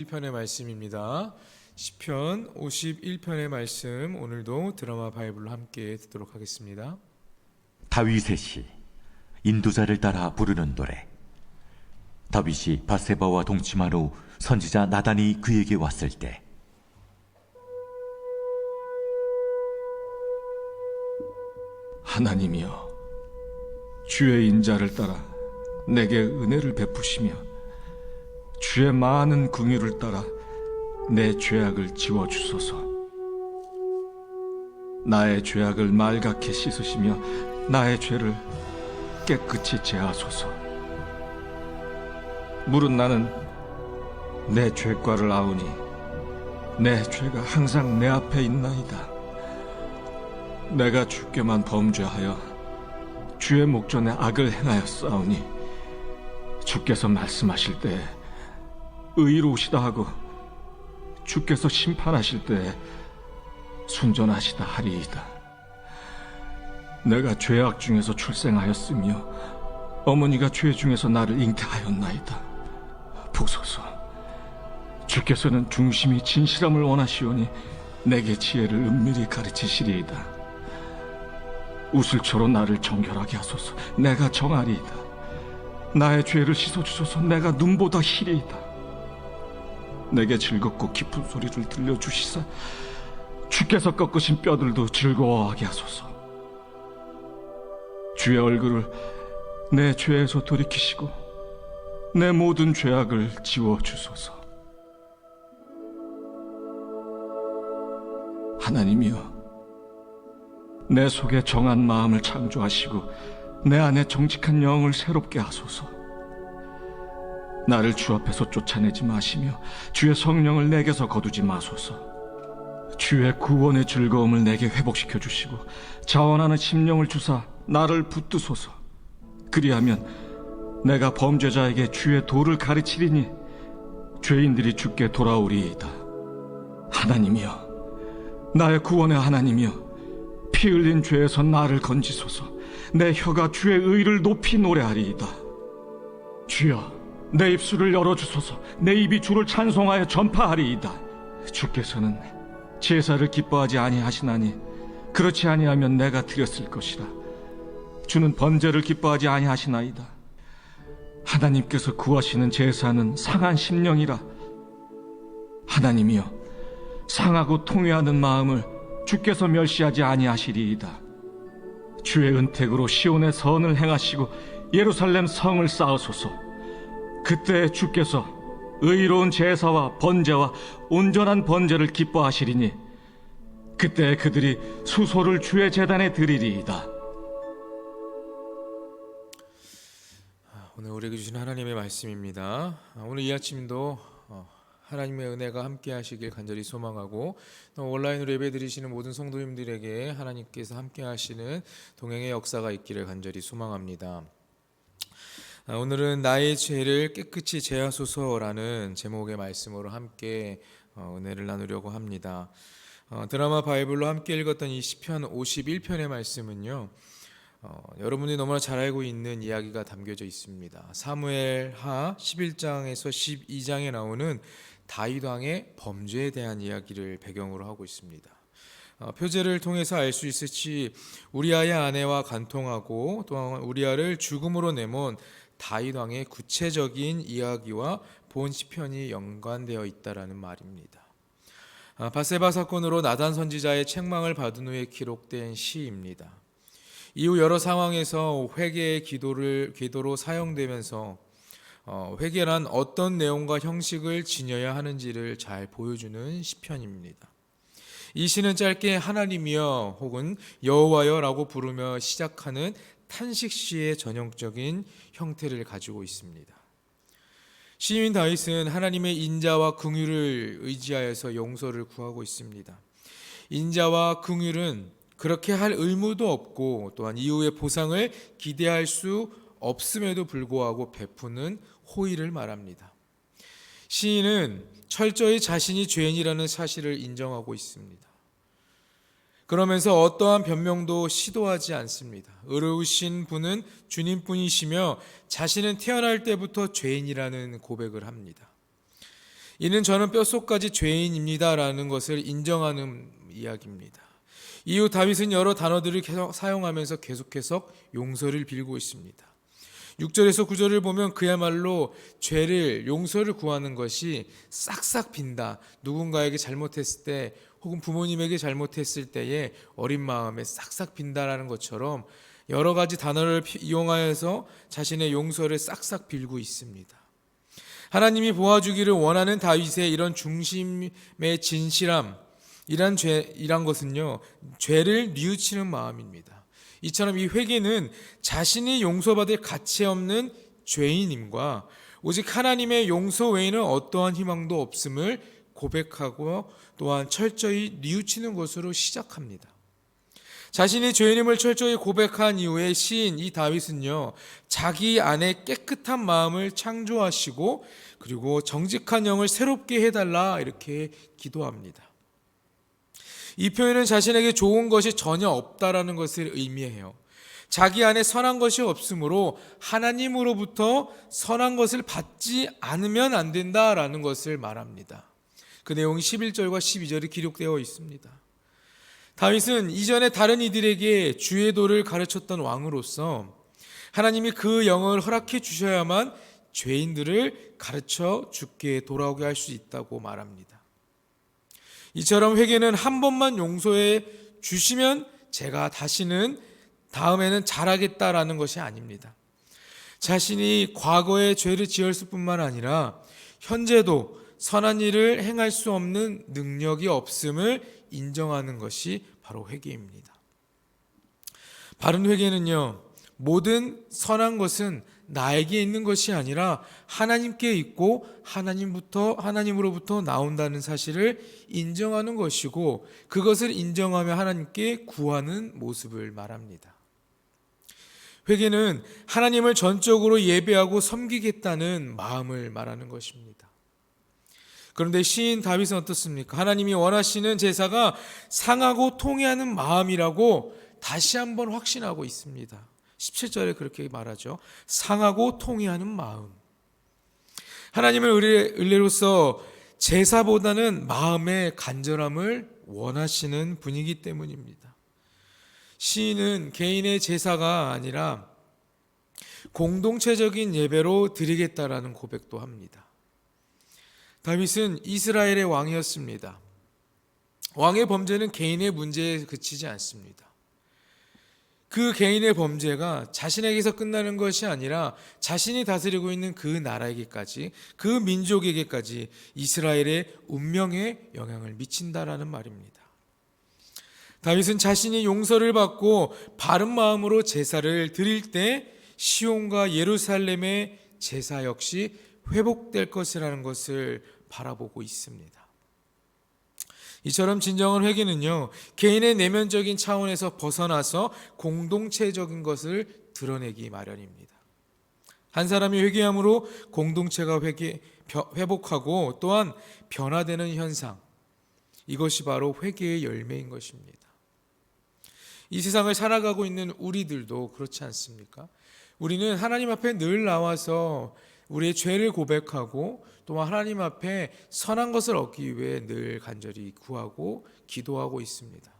1편의 말씀입니다. 시편 51편의 말씀, 오늘도 드라마 바이블로 함께 듣도록 하겠습니다. 다윗의 시, 인도자를 따라 부르는 노래. 다윗이 바세바와 동침한 후 선지자 나단이 그에게 왔을 때, 하나님이여, 주의 인자를 따라 내게 은혜를 베푸시며 주의 많은 긍휼을 따라 내 죄악을 지워주소서. 나의 죄악을 말갛게 씻으시며 나의 죄를 깨끗이 제하소서. 물은 나는 내 죄과를 아우니 내 죄가 항상 내 앞에 있나이다. 내가 주께만 범죄하여 주의 목전에 악을 행하였사오니 주께서 말씀하실 때에 의로우시다 하고 주께서 심판하실 때에 순전하시다 하리이다. 내가 죄악 중에서 출생하였으며 어머니가 죄 중에서 나를 잉태하였나이다. 보소서, 주께서는 중심이 진실함을 원하시오니 내게 지혜를 은밀히 가르치시리이다. 우슬초로 나를 정결하게 하소서. 내가 정하리이다. 나의 죄를 씻어주소서. 내가 눈보다 희리이다. 내게 즐겁고 깊은 소리를 들려주시사 주께서 꺾으신 뼈들도 즐거워하게 하소서. 주의 얼굴을 내 죄에서 돌이키시고 내 모든 죄악을 지워주소서. 하나님이여, 내 속에 정한 마음을 창조하시고 내 안에 정직한 영을 새롭게 하소서. 나를 주 앞에서 쫓아내지 마시며 주의 성령을 내게서 거두지 마소서. 주의 구원의 즐거움을 내게 회복시켜 주시고 자원하는 심령을 주사 나를 붙드소서. 그리하면 내가 범죄자에게 주의 도를 가르치리니 죄인들이 주께 돌아오리이다. 하나님이여, 나의 구원의 하나님이여, 피 흘린 죄에서 나를 건지소서. 내 혀가 주의 의를 높이 노래하리이다. 주여, 내 입술을 열어주소서. 내 입이 주를 찬송하여 전파하리이다. 주께서는 제사를 기뻐하지 아니하시나니 그렇지 아니하면 내가 드렸을 것이라. 주는 번제를 기뻐하지 아니하시나이다. 하나님께서 구하시는 제사는 상한 심령이라. 하나님이여, 상하고 통회하는 마음을 주께서 멸시하지 아니하시리이다. 주의 은택으로 시온의 선을 행하시고 예루살렘 성을 쌓으소서. 그때 주께서 의로운 제사와 번제와 온전한 번제를 기뻐하시리니 그때 그들이 수소를 주의 제단에 드리리이다. 오늘 우리에게 주신 하나님의 말씀입니다. 오늘 이 아침도 하나님의 은혜가 함께 하시길 간절히 소망하고, 또 온라인으로 예배 드리시는 모든 성도님들에게 하나님께서 함께 하시는 동행의 역사가 있기를 간절히 소망합니다. 오늘은 나의 죄를 깨끗이 제하소서라는 제목의 말씀으로 함께 은혜를 나누려고 합니다. 드라마 바이블로 함께 읽었던 이 시편 51편의 말씀은요, 여러분이 너무나 잘 알고 있는 이야기가 담겨져 있습니다. 사무엘하 11장에서 12장에 나오는 다윗 왕의 범죄에 대한 이야기를 배경으로 하고 있습니다. 표제를 통해서 알 수 있을지 우리아의 아내와 간통하고 또한 우리아를 죽음으로 내몬 다윗 왕의 구체적인 이야기와 본 시편이 연관되어 있다라는 말입니다. 바세바 사건으로 나단 선지자의 책망을 받은 후에 기록된 시입니다. 이후 여러 상황에서 회개의 기도로 사용되면서 회개란 어떤 내용과 형식을 지녀야 하는지를 잘 보여주는 시편입니다. 이 시는 짧게 하나님이여 혹은 여호와여라고 부르며 시작하는 탄식시의 전형적인 형태를 가지고 있습니다. 시인 다윗은 하나님의 인자와 긍휼을 의지하여서 용서를 구하고 있습니다. 인자와 긍휼은 그렇게 할 의무도 없고 또한 이후의 보상을 기대할 수 없음에도 불구하고 베푸는 호의를 말합니다. 시인은 철저히 자신이 죄인이라는 사실을 인정하고 있습니다. 그러면서 어떠한 변명도 시도하지 않습니다. 의로우신 분은 주님뿐이시며 자신은 태어날 때부터 죄인이라는 고백을 합니다. 이는 저는 뼛속까지 죄인입니다라는 것을 인정하는 이야기입니다. 이후 다윗은 여러 단어들을 계속 사용하면서 계속해서 용서를 빌고 있습니다. 6절에서 9절을 보면 그야말로 죄를 용서를 구하는 것이 싹싹 빈다. 누군가에게 잘못했을 때 혹은 부모님에게 잘못했을 때에 어린 마음에 싹싹 빈다라는 것처럼 여러 가지 단어를 이용하여서 자신의 용서를 싹싹 빌고 있습니다. 하나님이 보아주기를 원하는 다윗의 이런 중심의 진실함, 이란 것은요, 죄를 뉘우치는 마음입니다. 이처럼 이 회개는 자신이 용서받을 가치 없는 죄인임과 오직 하나님의 용서 외에는 어떠한 희망도 없음을 고백하고 또한 철저히 뉘우치는 것으로 시작합니다. 자신이 죄인임을 철저히 고백한 이후에 시인 이 다윗은요, 자기 안에 깨끗한 마음을 창조하시고 그리고 정직한 영을 새롭게 해달라 이렇게 기도합니다. 이 표현은 자신에게 좋은 것이 전혀 없다라는 것을 의미해요. 자기 안에 선한 것이 없으므로 하나님으로부터 선한 것을 받지 않으면 안 된다라는 것을 말합니다. 그 내용이 11절과 12절에 기록되어 있습니다. 다윗은 이전에 다른 이들에게 주의 도를 가르쳤던 왕으로서 하나님이 그 영을 허락해 주셔야만 죄인들을 가르쳐 주께 돌아오게 할 수 있다고 말합니다. 이처럼 회개는 한 번만 용서해 주시면 제가 다음에는 잘하겠다라는 것이 아닙니다. 자신이 과거에 죄를 지었을 뿐만 아니라 현재도 선한 일을 행할 수 없는 능력이 없음을 인정하는 것이 바로 회개입니다. 바른 회개는요, 모든 선한 것은 나에게 있는 것이 아니라 하나님께 있고 하나님으로부터 나온다는 사실을 인정하는 것이고 그것을 인정하며 하나님께 구하는 모습을 말합니다. 회개는 하나님을 전적으로 예배하고 섬기겠다는 마음을 말하는 것입니다. 그런데 시인 다윗은 어떻습니까? 하나님이 원하시는 제사가 상하고 통회하는 마음이라고 다시 한번 확신하고 있습니다. 17절에 그렇게 말하죠. 상하고 통회하는 마음. 하나님을 의뢰로서 제사보다는 마음의 간절함을 원하시는 분이기 때문입니다. 시인은 개인의 제사가 아니라 공동체적인 예배로 드리겠다라는 고백도 합니다. 다윗은 이스라엘의 왕이었습니다. 왕의 범죄는 개인의 문제에 그치지 않습니다. 그 개인의 범죄가 자신에게서 끝나는 것이 아니라 자신이 다스리고 있는 그 나라에게까지, 그 민족에게까지 이스라엘의 운명에 영향을 미친다라는 말입니다. 다윗은 자신이 용서를 받고 바른 마음으로 제사를 드릴 때 시온과 예루살렘의 제사 역시 회복될 것이라는 것을 바라보고 있습니다. 이처럼 진정한 회개는요, 개인의 내면적인 차원에서 벗어나서 공동체적인 것을 드러내기 마련입니다. 한 사람이 회개함으로 공동체가 회복하고 또한 변화되는 현상, 이것이 바로 회개의 열매인 것입니다. 이 세상을 살아가고 있는 우리들도 그렇지 않습니까? 우리는 하나님 앞에 늘 나와서 우리의 죄를 고백하고 또한 하나님 앞에 선한 것을 얻기 위해 늘 간절히 구하고 기도하고 있습니다.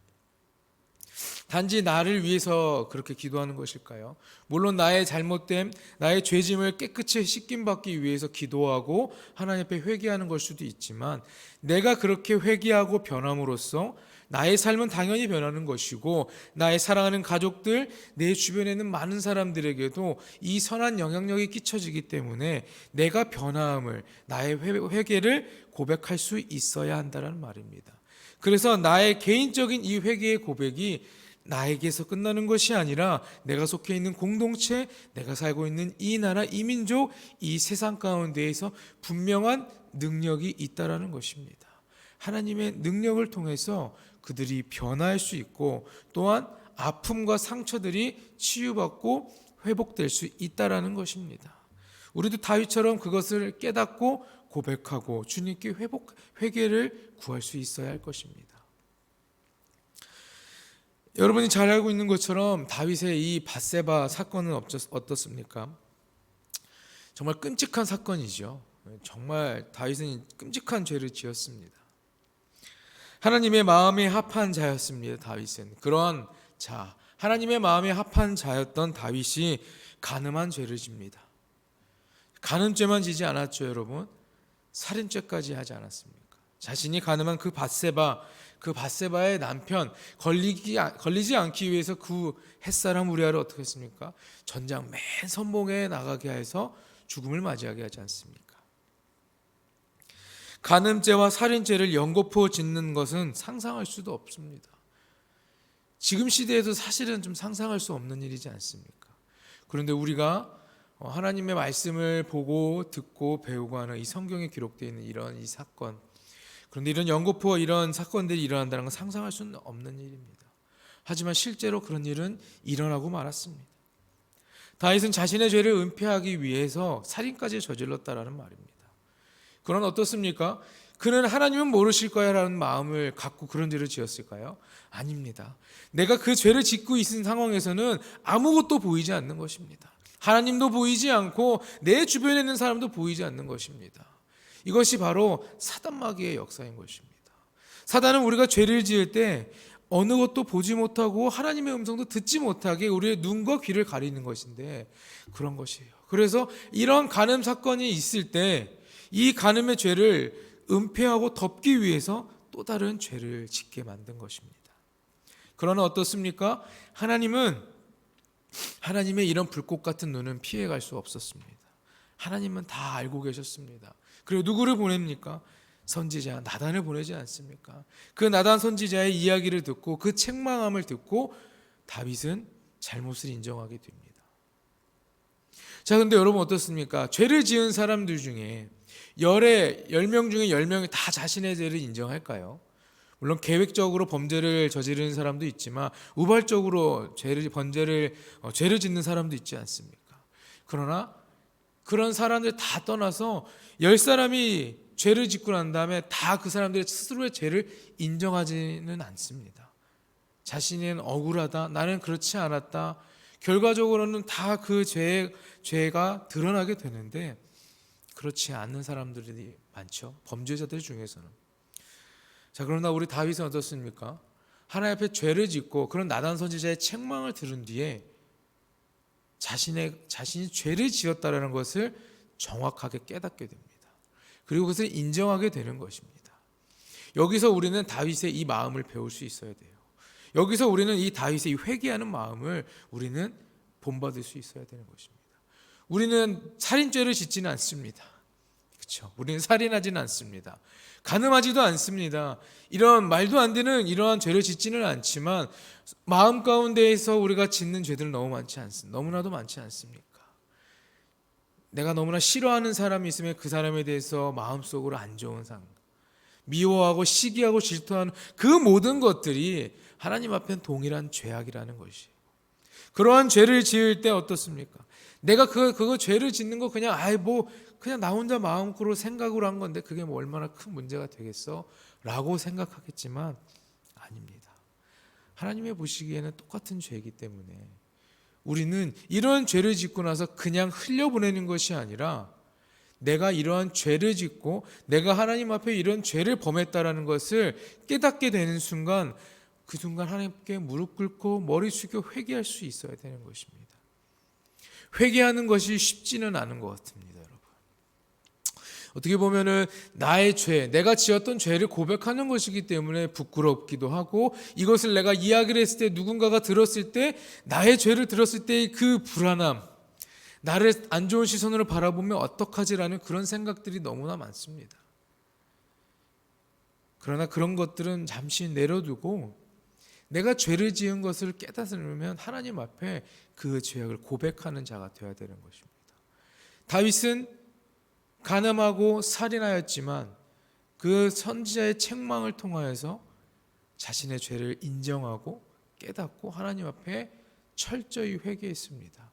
단지 나를 위해서 그렇게 기도하는 것일까요? 물론 나의 잘못됨, 나의 죄짐을 깨끗이 씻김받기 위해서 기도하고 하나님 앞에 회개하는 걸 수도 있지만 내가 그렇게 회개하고 변함으로써 나의 삶은 당연히 변하는 것이고 나의 사랑하는 가족들, 내 주변에 있는 많은 사람들에게도 이 선한 영향력이 끼쳐지기 때문에 내가 변함을, 나의 회개를 고백할 수 있어야 한다는 말입니다. 그래서 나의 개인적인 이 회개의 고백이 나에게서 끝나는 것이 아니라 내가 속해 있는 공동체, 내가 살고 있는 이 나라, 이 민족, 이 세상 가운데에서 분명한 능력이 있다라는 것입니다. 하나님의 능력을 통해서 그들이 변화할 수 있고 또한 아픔과 상처들이 치유받고 회복될 수 있다라는 것입니다. 우리도 다윗처럼 그것을 깨닫고 고백하고 주님께 회개를 구할 수 있어야 할 것입니다. 여러분이 잘 알고 있는 것처럼 다윗의 이 밧세바 사건은 어떻습니까? 정말 끔찍한 사건이죠. 정말 다윗은 끔찍한 죄를 지었습니다. 하나님의 마음에 합한 자였습니다. 다윗은 그러한 자, 하나님의 마음에 합한 자였던 다윗이 간음한 죄를 집니다. 간음죄만 지지 않았죠, 여러분. 살인죄까지 하지 않았습니까? 자신이 간음한 그 밧세바의 남편 걸리지 않기 위해서 그 햇사람 우리아를 어떻게 했습니까? 전장 맨 선봉에 나가게 해서 죽음을 맞이하게 하지 않습니까? 간음죄와 살인죄를 연거푸어 짓는 것은 상상할 수도 없습니다. 지금 시대에도 사실은 좀 상상할 수 없는 일이지 않습니까? 그런데 우리가 하나님의 말씀을 보고 듣고 배우고 하는 이 성경에 기록되어 있는 이런 이 사건, 그런데 이런 연거푸어 이런 사건들이 일어난다는 건 상상할 수는 없는 일입니다. 하지만 실제로 그런 일은 일어나고 말았습니다. 다윗은 자신의 죄를 은폐하기 위해서 살인까지 저질렀다라는 말입니다. 그런 어떻습니까? 그는 하나님은 모르실 거야라는 마음을 갖고 그런 죄를 지었을까요? 아닙니다. 내가 그 죄를 짓고 있는 상황에서는 아무것도 보이지 않는 것입니다. 하나님도 보이지 않고 내 주변에 있는 사람도 보이지 않는 것입니다. 이것이 바로 사단마귀의 역사인 것입니다. 사단은 우리가 죄를 지을 때 어느 것도 보지 못하고 하나님의 음성도 듣지 못하게 우리의 눈과 귀를 가리는 것인데 그런 것이에요. 그래서 이런 간음 사건이 있을 때 이 간음의 죄를 은폐하고 덮기 위해서 또 다른 죄를 짓게 만든 것입니다. 그러나 어떻습니까? 하나님의 이런 불꽃 같은 눈은 피해갈 수 없었습니다. 하나님은 다 알고 계셨습니다. 그리고 누구를 보냅니까? 선지자 나단을 보내지 않습니까? 그 나단 선지자의 이야기를 듣고 그 책망함을 듣고 다윗은 잘못을 인정하게 됩니다. 자, 근데 여러분 어떻습니까? 죄를 지은 사람들 중에 10명 중에 10명이 다 자신의 죄를 인정할까요? 물론 계획적으로 범죄를 저지르는 사람도 있지만 우발적으로 죄를 짓는 사람도 있지 않습니까? 그러나 그런 사람들 다 떠나서 10사람이 죄를 짓고 난 다음에 다 그 사람들의 스스로의 죄를 인정하지는 않습니다. 자신은 억울하다, 나는 그렇지 않았다, 결과적으로는 다 그 죄가 드러나게 되는데 그렇지 않는 사람들이 많죠. 범죄자들 중에서는. 자, 그러나 우리 다윗은 어떻습니까? 하나님 앞에 죄를 짓고 그런 나단 선지자의 책망을 들은 뒤에 자신이 죄를 지었다라는 것을 정확하게 깨닫게 됩니다. 그리고 그것을 인정하게 되는 것입니다. 여기서 우리는 다윗의 이 마음을 배울 수 있어야 돼요. 여기서 우리는 이 다윗의 이 회개하는 마음을 우리는 본받을 수 있어야 되는 것입니다. 우리는 살인죄를 짓지는 않습니다. 그렇죠? 우리는 살인하지는 않습니다. 간음하지도 않습니다. 이런 말도 안 되는 이러한 죄를 짓지는 않지만 마음 가운데에서 우리가 짓는 죄들은 너무나도 많지 않습니까? 내가 너무나 싫어하는 사람이 있으면 그 사람에 대해서 마음속으로 안 좋은 생각, 미워하고 시기하고 질투하는 그 모든 것들이 하나님 앞엔 동일한 죄악이라는 것이에요. 그러한 죄를 지을 때 어떻습니까? 내가 그거 죄를 짓는 거 그냥 그냥 나 혼자 마음으로 생각으로 한 건데 그게 뭐 얼마나 큰 문제가 되겠어? 라고 생각하겠지만 아닙니다. 하나님이 보시기에는 똑같은 죄이기 때문에 우리는 이런 죄를 짓고 나서 그냥 흘려보내는 것이 아니라 내가 이러한 죄를 짓고 내가 하나님 앞에 이런 죄를 범했다라는 것을 깨닫게 되는 순간 그 순간 하나님께 무릎 꿇고 머리 숙여 회개할 수 있어야 되는 것입니다. 회개하는 것이 쉽지는 않은 것 같습니다, 여러분. 어떻게 보면은 나의 죄, 내가 지었던 죄를 고백하는 것이기 때문에 부끄럽기도 하고 이것을 내가 이야기를 했을 때 누군가가 들었을 때 나의 죄를 들었을 때의 그 불안함, 나를 안 좋은 시선으로 바라보면 어떡하지라는 그런 생각들이 너무나 많습니다. 그러나 그런 것들은 잠시 내려두고 내가 죄를 지은 것을 깨닫으면 하나님 앞에 그 죄악을 고백하는 자가 되어야 되는 것입니다. 다윗은 간음하고 살인하였지만 그 선지자의 책망을 통하여서 자신의 죄를 인정하고 깨닫고 하나님 앞에 철저히 회개했습니다.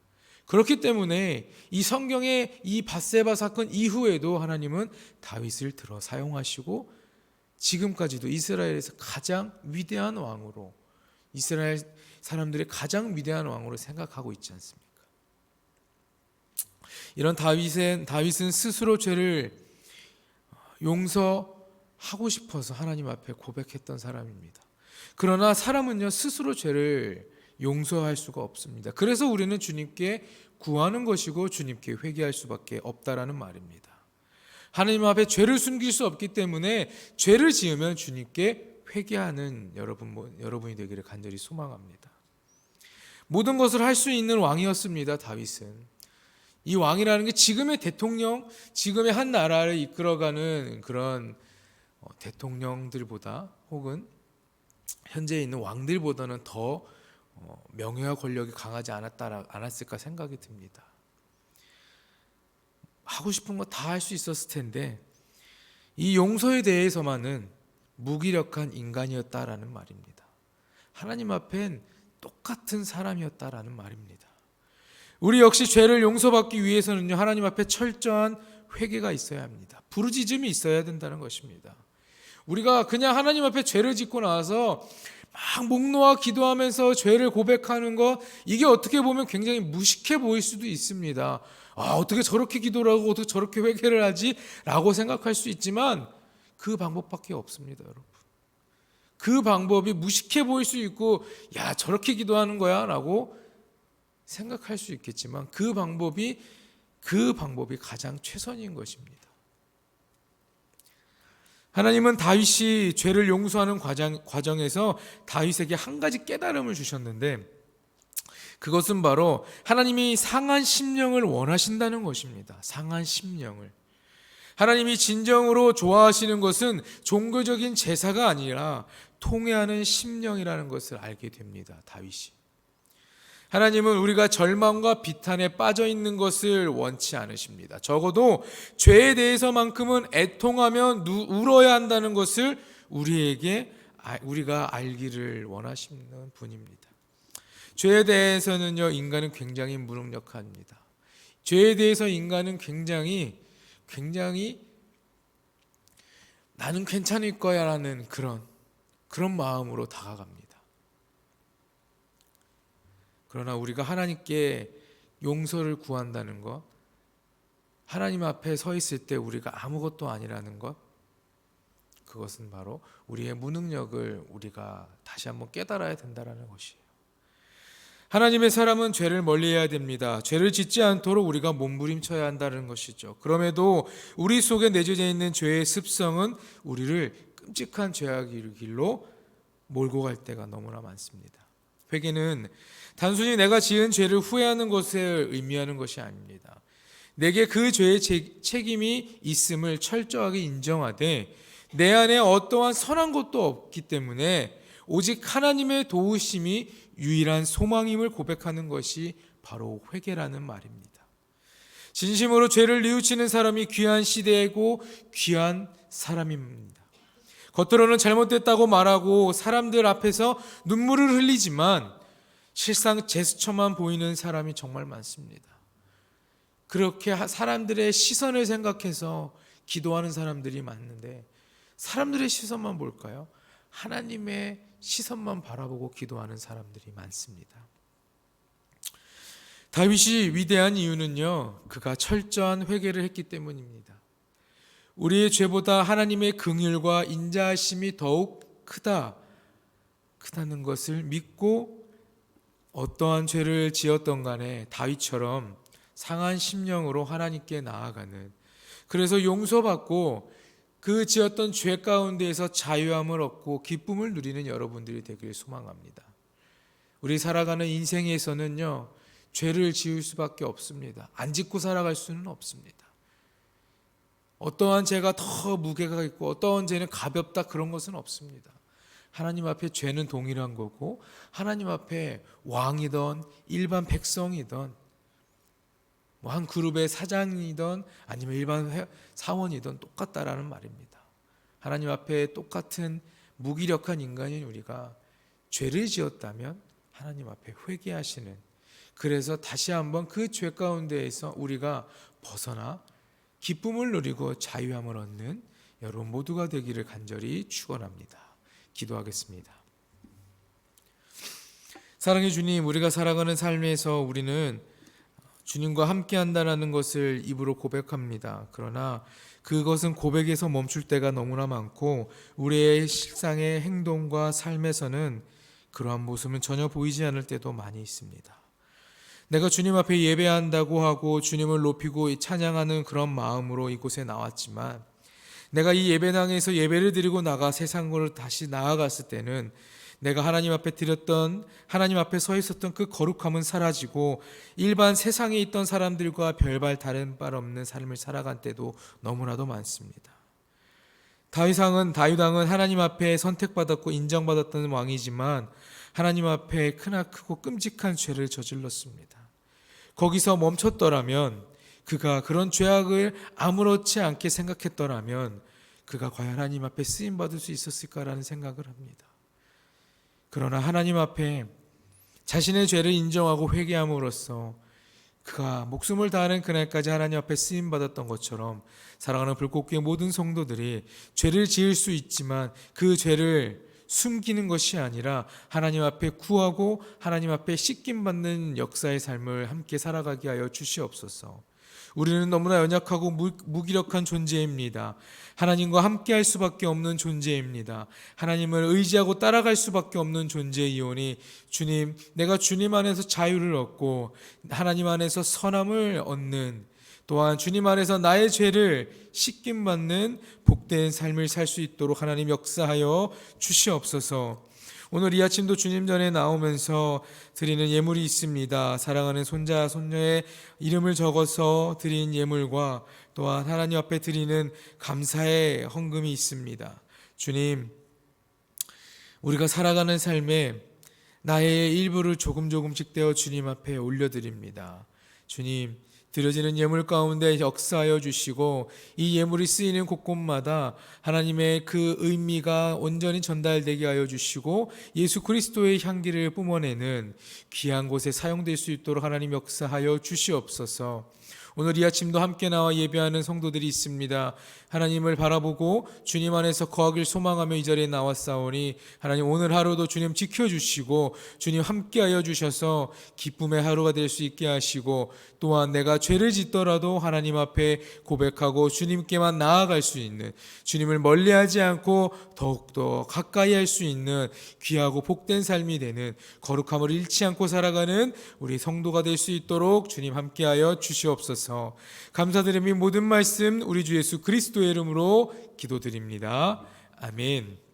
그렇기 때문에 이 성경의 이 밧세바 사건 이후에도 하나님은 다윗을 들어 사용하시고 지금까지도 이스라엘에서 가장 위대한 왕으로, 이스라엘 사람들의 가장 위대한 왕으로 생각하고 있지 않습니까? 이런 다윗은 스스로 죄를 용서하고 싶어서 하나님 앞에 고백했던 사람입니다. 그러나 사람은요, 스스로 죄를 용서할 수가 없습니다. 그래서 우리는 주님께 구하는 것이고 주님께 회개할 수밖에 없다라는 말입니다. 하나님 앞에 죄를 숨길 수 없기 때문에 죄를 지으면 주님께 회개하는 여러분이 되기를 간절히 소망합니다. 모든 것을 할 수 있는 왕이었습니다. 다윗은. 이 왕이라는 게 지금의 대통령, 지금의 한 나라를 이끌어가는 그런 대통령들보다 혹은 현재 있는 왕들보다는 더 명예와 권력이 강하지 않았을까 생각이 듭니다. 하고 싶은 거 다 할 수 있었을 텐데 이 용서에 대해서만은 무기력한 인간이었다라는 말입니다. 하나님 앞엔 똑같은 사람이었다라는 말입니다. 우리 역시 죄를 용서받기 위해서는요, 하나님 앞에 철저한 회개가 있어야 합니다. 부르짖음이 있어야 된다는 것입니다. 우리가 그냥 하나님 앞에 죄를 짓고 나서 막 목 놓아 기도하면서 죄를 고백하는 것, 이게 어떻게 보면 굉장히 무식해 보일 수도 있습니다. 어떻게 저렇게 기도를 하고 어떻게 저렇게 회개를 하지? 라고 생각할 수 있지만 그 방법밖에 없습니다, 여러분. 그 방법이 무식해 보일 수 있고, 야, 저렇게 기도하는 거야? 라고 생각할 수 있겠지만 그 방법이 가장 최선인 것입니다. 하나님은 다윗이 죄를 용서하는 과정에서 다윗에게 한 가지 깨달음을 주셨는데, 그것은 바로 하나님이 상한 심령을 원하신다는 것입니다. 상한 심령을. 하나님이 진정으로 좋아하시는 것은 종교적인 제사가 아니라 통회하는 심령이라는 것을 알게 됩니다. 다윗이. 하나님은 우리가 절망과 비탄에 빠져 있는 것을 원치 않으십니다. 적어도 죄에 대해서만큼은 애통하며 울어야 한다는 것을 우리가 알기를 원하시는 분입니다. 죄에 대해서는요, 인간은 굉장히 무능력합니다. 죄에 대해서 인간은 굉장히 나는 괜찮을 거야라는 그런 마음으로 다가갑니다. 그러나 우리가 하나님께 용서를 구한다는 것, 하나님 앞에 서 있을 때 우리가 아무것도 아니라는 것, 그것은 바로 우리의 무능력을 우리가 다시 한번 깨달아야 된다는 것이에요. 하나님의 사람은 죄를 멀리해야 됩니다. 죄를 짓지 않도록 우리가 몸부림쳐야 한다는 것이죠. 그럼에도 우리 속에 내재져 있는 죄의 습성은 우리를 끔찍한 죄악의 길로 몰고 갈 때가 너무나 많습니다. 회개는 단순히 내가 지은 죄를 후회하는 것을 의미하는 것이 아닙니다. 내게 그 죄의 책임이 있음을 철저하게 인정하되 내 안에 어떠한 선한 것도 없기 때문에 오직 하나님의 도우심이 유일한 소망임을 고백하는 것이 바로 회개라는 말입니다. 진심으로 죄를 뉘우치는 사람이 귀한 시대이고 귀한 사람입니다. 겉으로는 잘못됐다고 말하고 사람들 앞에서 눈물을 흘리지만 실상 제스처만 보이는 사람이 정말 많습니다. 그렇게 사람들의 시선을 생각해서 기도하는 사람들이 많은데 사람들의 시선만 볼까요? 하나님의 시선만 바라보고 기도하는 사람들이 많습니다. 다윗이 위대한 이유는요, 그가 철저한 회개를 했기 때문입니다. 우리의 죄보다 하나님의 긍휼과 인자하심이 더욱 크다는 것을 믿고 어떠한 죄를 지었던 간에 다윗처럼 상한 심령으로 하나님께 나아가는, 그래서 용서받고 그 지었던 죄 가운데에서 자유함을 얻고 기쁨을 누리는 여러분들이 되길 소망합니다. 우리 살아가는 인생에서는요, 죄를 지을 수밖에 없습니다. 안 짓고 살아갈 수는 없습니다. 어떠한 죄가 더 무게가 있고 어떠한 죄는 가볍다, 그런 것은 없습니다. 하나님 앞에 죄는 동일한 거고 하나님 앞에 왕이든 일반 백성이든 한 그룹의 사장이든 아니면 일반 사원이든 똑같다라는 말입니다. 하나님 앞에 똑같은 무기력한 인간인 우리가 죄를 지었다면 하나님 앞에 회개하시는, 그래서 다시 한번 그 죄 가운데에서 우리가 벗어나 기쁨을 누리고 자유함을 얻는 여러분 모두가 되기를 간절히 축원합니다. 기도하겠습니다. 사랑의 주님, 우리가 살아가는 삶에서 우리는 주님과 함께 한다는 것을 입으로 고백합니다. 그러나 그것은 고백에서 멈출 때가 너무나 많고 우리의 실상의 행동과 삶에서는 그러한 모습은 전혀 보이지 않을 때도 많이 있습니다. 내가 주님 앞에 예배한다고 하고 주님을 높이고 찬양하는 그런 마음으로 이곳에 나왔지만 내가 이 예배당에서 예배를 드리고 나가 세상으로 다시 나아갔을 때는 내가 하나님 앞에 드렸던, 하나님 앞에 서 있었던 그 거룩함은 사라지고 일반 세상에 있던 사람들과 별반 다른 바 없는 삶을 살아간 때도 너무나도 많습니다. 다윗 왕은 하나님 앞에 선택받았고 인정받았던 왕이지만 하나님 앞에 크고 끔찍한 죄를 저질렀습니다. 거기서 멈췄더라면, 그가 그런 죄악을 아무렇지 않게 생각했더라면 그가 과연 하나님 앞에 쓰임받을 수 있었을까라는 생각을 합니다. 그러나 하나님 앞에 자신의 죄를 인정하고 회개함으로써 그가 목숨을 다하는 그날까지 하나님 앞에 쓰임받았던 것처럼 사랑하는 불꽃교회 모든 성도들이 죄를 지을 수 있지만 그 죄를 숨기는 것이 아니라 하나님 앞에 구하고 하나님 앞에 씻김받는 역사의 삶을 함께 살아가게 하여 주시옵소서. 우리는 너무나 연약하고 무기력한 존재입니다. 하나님과 함께 할 수밖에 없는 존재입니다. 하나님을 의지하고 따라갈 수밖에 없는 존재이오니 주님, 내가 주님 안에서 자유를 얻고 하나님 안에서 선함을 얻는, 또한 주님 안에서 나의 죄를 씻김받는 복된 삶을 살 수 있도록 하나님 역사하여 주시옵소서. 오늘 이 아침도 주님 전에 나오면서 드리는 예물이 있습니다. 사랑하는 손자, 손녀의 이름을 적어서 드린 예물과 또한 하나님 앞에 드리는 감사의 헌금이 있습니다. 주님, 우리가 살아가는 삶에 나의 일부를 조금씩 떼어 주님 앞에 올려드립니다. 주님, 드려지는 예물 가운데 역사하여 주시고 이 예물이 쓰이는 곳곳마다 하나님의 그 의미가 온전히 전달되게 하여 주시고 예수 그리스도의 향기를 뿜어내는 귀한 곳에 사용될 수 있도록 하나님 역사하여 주시옵소서. 오늘 이 아침도 함께 나와 예배하는 성도들이 있습니다. 하나님을 바라보고 주님 안에서 거하길 소망하며 이 자리에 나왔사오니 하나님 오늘 하루도 주님 지켜주시고 주님 함께하여 주셔서 기쁨의 하루가 될 수 있게 하시고 또한 내가 죄를 짓더라도 하나님 앞에 고백하고 주님께만 나아갈 수 있는, 주님을 멀리하지 않고 더욱더 가까이 할 수 있는 귀하고 복된 삶이 되는 거룩함을 잃지 않고 살아가는 우리 성도가 될 수 있도록 주님 함께하여 주시옵소서. 감사드리며 모든 말씀 우리 주 예수 그리스도의 이름으로 기도드립니다. 아멘.